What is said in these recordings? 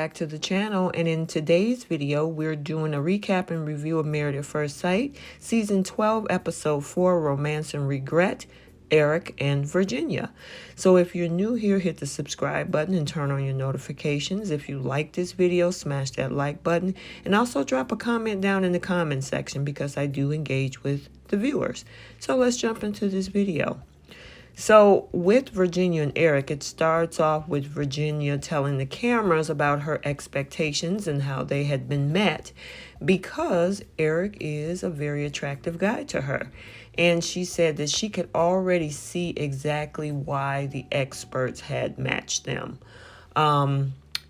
back to the channel, and in today's video we're doing a recap and review of Married at First Sight, Season 12, Episode 4, Romance and Regret, Erik and Virginia. So if you're new here, hit the subscribe button and turn on your notifications. If you like this video, smash that like button, and also drop a comment down in the comment section because I do engage with the viewers. So let's jump into this video. So with Virginia and Erik, it starts off with Virginia telling the cameras about her expectations and how they had been met because Erik is a very attractive guy to her. And she said that she could already see exactly why the experts had matched them.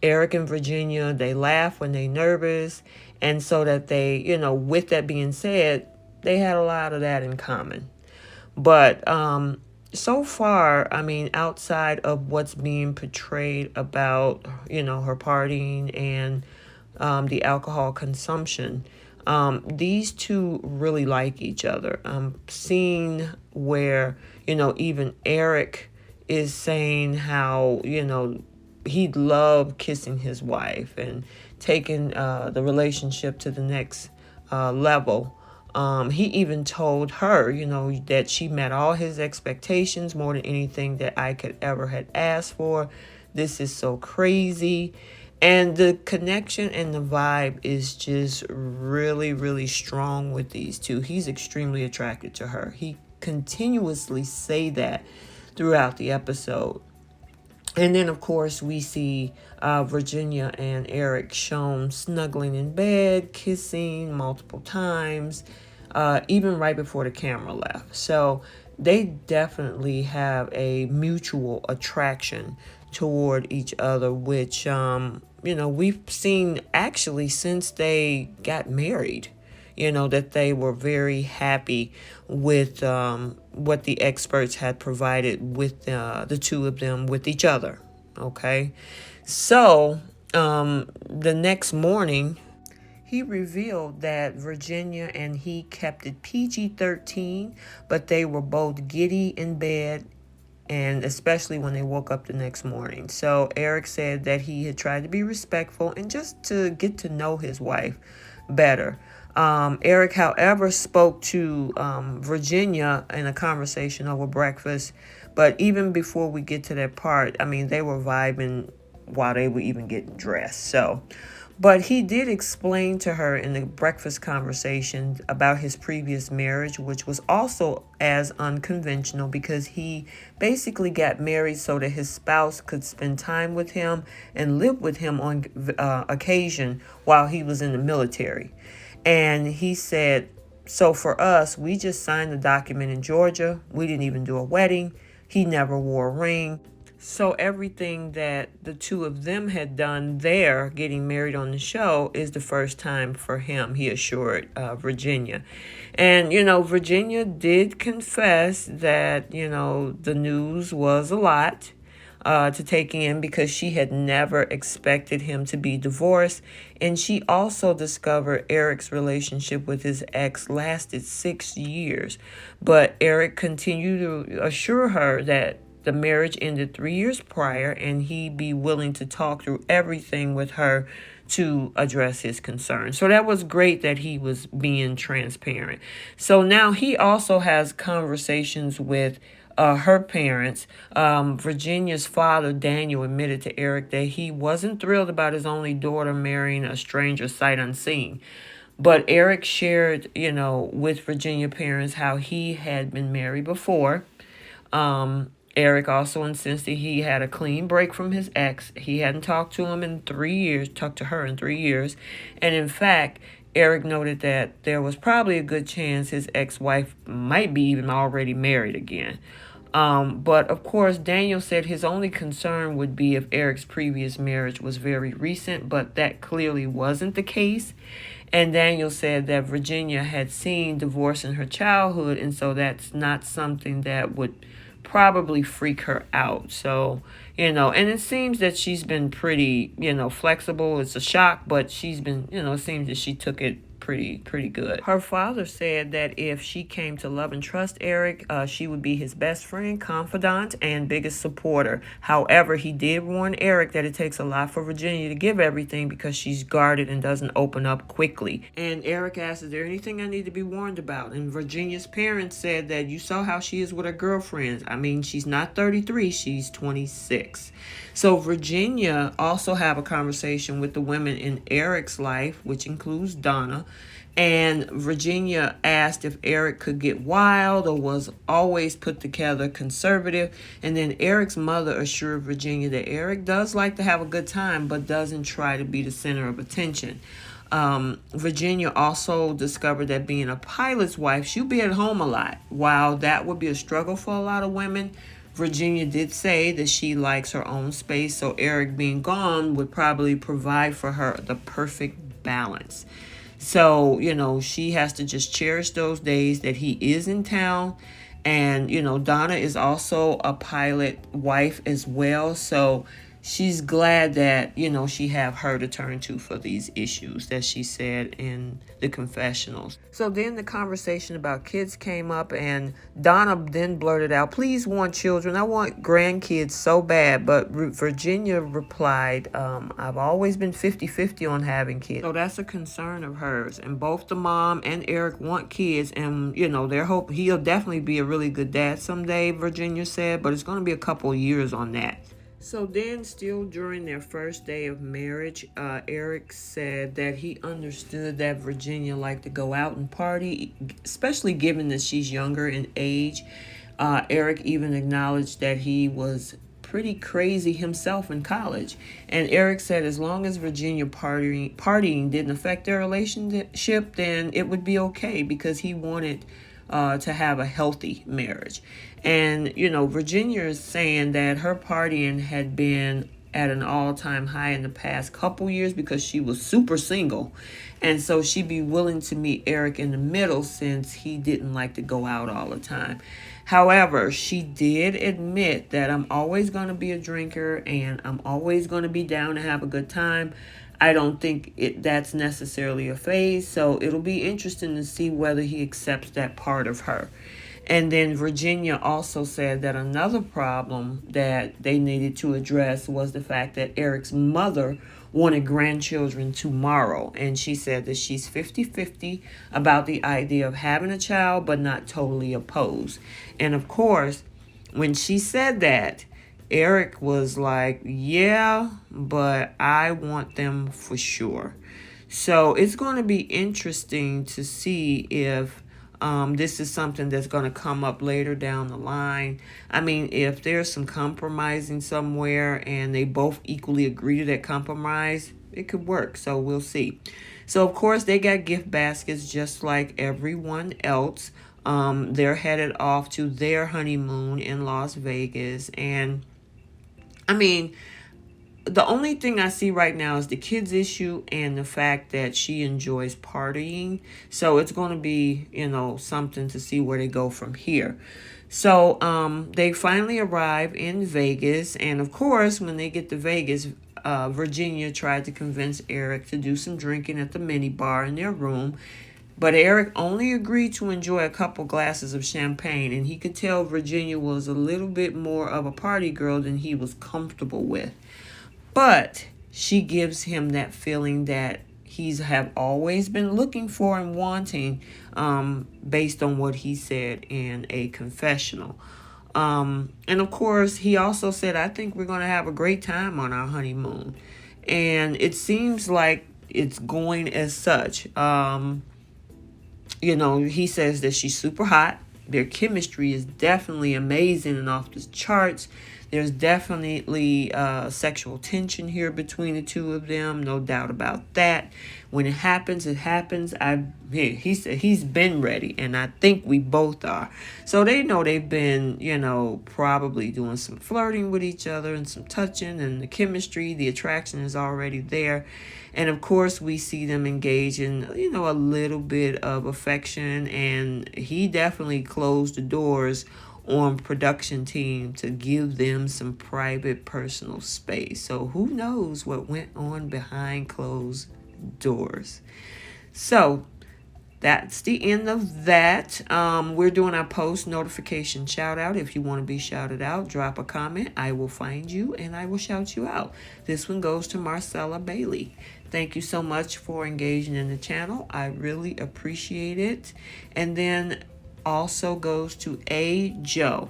Erik and Virginia, they laugh when they're nervous. And so that they, with that being said, they had a lot of that in common. But so far, I mean, outside of what's being portrayed about, her partying and the alcohol consumption, these two really like each other. I'm seeing where, even Erik is saying how, he'd love kissing his wife and taking the relationship to the next level. He even told her, that she met all his expectations more than anything that I could ever had asked for. This is so crazy. And the connection and the vibe is just really, really strong with these two. He's extremely attracted to her. He continuously say that throughout the episode. And then, of course, we see Virginia and Erik shown snuggling in bed, kissing multiple times, even right before the camera left. So they definitely have a mutual attraction toward each other, which, we've seen actually since they got married, that they were very happy with what the experts had provided with the two of them with each other. Okay. So the next morning, he revealed that Virginia and he kept it PG-13, but they were both giddy in bed, and especially when they woke up the next morning. So Erik said that he had tried to be respectful and just to get to know his wife better. Erik, however, spoke to Virginia in a conversation over breakfast. But even before we get to that part, I mean, they were vibing while they were even getting dressed. But he did explain to her in the breakfast conversation about his previous marriage, which was also as unconventional because he basically got married so that his spouse could spend time with him and live with him on occasion while he was in the military. And he said, so for us, we just signed the document in Georgia. We didn't even do a wedding. He never wore a ring. So everything that the two of them had done there, getting married on the show, is the first time for him, he assured Virginia. And, Virginia did confess that, the news was a lot to take in because she had never expected him to be divorced. And she also discovered Erik's relationship with his ex lasted 6 years. But Erik continued to assure her that the marriage ended 3 years prior, and he'd be willing to talk through everything with her to address his concerns. So that was great that he was being transparent. So now he also has conversations with her parents. Virginia's father, Daniel, admitted to Erik that he wasn't thrilled about his only daughter marrying a stranger sight unseen. But Erik shared, with Virginia parents how he had been married before. Erik also insisted he had a clean break from his ex. He hadn't talked to her in 3 years. And in fact, Erik noted that there was probably a good chance his ex-wife might be even already married again. But of course, Daniel said his only concern would be if Erik's previous marriage was very recent, but that clearly wasn't the case. And Daniel said that Virginia had seen divorce in her childhood, and so that's not something that would probably freak her out. So, and it seems that she's been pretty, flexible. It's a shock, but she's been, it seems that she took it pretty good. Her father said that if she came to love and trust Erik, she would be his best friend, confidant, and biggest supporter. However, he did warn Erik that it takes a lot for Virginia to give everything because she's guarded and doesn't open up quickly. And Erik asked, is there anything I need to be warned about? And Virginia's parents said that you saw how she is with her girlfriends. I mean, she's not 33, she's 26. So Virginia also have a conversation with the women in Erik's life, which includes Donna. And Virginia asked if Erik could get wild or was always put together conservative. And then Erik's mother assured Virginia that Erik does like to have a good time, but doesn't try to be the center of attention. Virginia also discovered that being a pilot's wife, she'll be at home a lot. While that would be a struggle for a lot of women, Virginia did say that she likes her own space, so Erik being gone would probably provide for her the perfect balance. So, she has to just cherish those days that he is in town. And, Donna is also a pilot wife as well. So she's glad that, she have her to turn to for these issues that she said in the confessionals. So then the conversation about kids came up, and Donna then blurted out, please want children. I want grandkids so bad. But Virginia replied, I've always been 50-50 on having kids. So that's a concern of hers. And both the mom and Erik want kids. And, their hope, he'll definitely be a really good dad someday, Virginia said. But it's going to be a couple years on that. So then, still during their first day of marriage, Erik said that he understood that Virginia liked to go out and party, especially given that she's younger in age. Erik even acknowledged that he was pretty crazy himself in college. And Erik said as long as Virginia partying didn't affect their relationship, then it would be okay, because he wanted to have a healthy marriage. And, Virginia is saying that her partying had been at an all-time high in the past couple years because she was super single. And so she'd be willing to meet Erik in the middle since he didn't like to go out all the time. However, she did admit that I'm always going to be a drinker and I'm always going to be down to have a good time. I don't think that's necessarily a phase, so it'll be interesting to see whether he accepts that part of her. And then Virginia also said that another problem that they needed to address was the fact that Erik's mother wanted grandchildren tomorrow. And she said that she's 50-50 about the idea of having a child, but not totally opposed. And of course, when she said that, Erik was like, yeah, but I want them for sure. So it's going to be interesting to see if this is something that's going to come up later down the line. I mean, if there's some compromising somewhere and they both equally agree to that compromise, it could work. So we'll see. So, of course, they got gift baskets just like everyone else. They're headed off to their honeymoon in Las Vegas. And I mean, the only thing I see right now is the kids issue and the fact that she enjoys partying. So it's going to be, something to see where they go from here. So they finally arrive in Vegas. And of course, when they get to Vegas, Virginia tried to convince Erik to do some drinking at the mini bar in their room. But Erik only agreed to enjoy a couple glasses of champagne. And he could tell Virginia was a little bit more of a party girl than he was comfortable with. But she gives him that feeling that he's have always been looking for and wanting, based on what he said in a confessional. And of course, he also said, I think we're going to have a great time on our honeymoon. And it seems like it's going as such. He says that she's super hot. Their chemistry is definitely amazing and off the charts. There's definitely sexual tension here between the two of them, no doubt about that. When it happens, it happens. He said he's been ready, and I think we both are. So they know they've been, probably doing some flirting with each other and some touching, and the chemistry, the attraction is already there. And of course, we see them engage in, a little bit of affection, and he definitely closed the doors on production team to give them some private personal space. So who knows what went on behind closed doors. So that's the end of that. We're doing our post notification shout out. If you want to be shouted out, drop a comment. I will find you and I will shout you out. This one goes to Marcella Bailey. Thank you so much for engaging in the channel. I really appreciate it. And then also goes to A. Joe.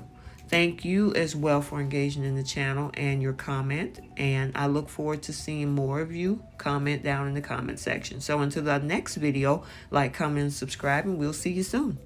Thank you as well for engaging in the channel and your comment. And I look forward to seeing more of you comment down in the comment section. So until the next video, like, comment, and subscribe, and we'll see you soon.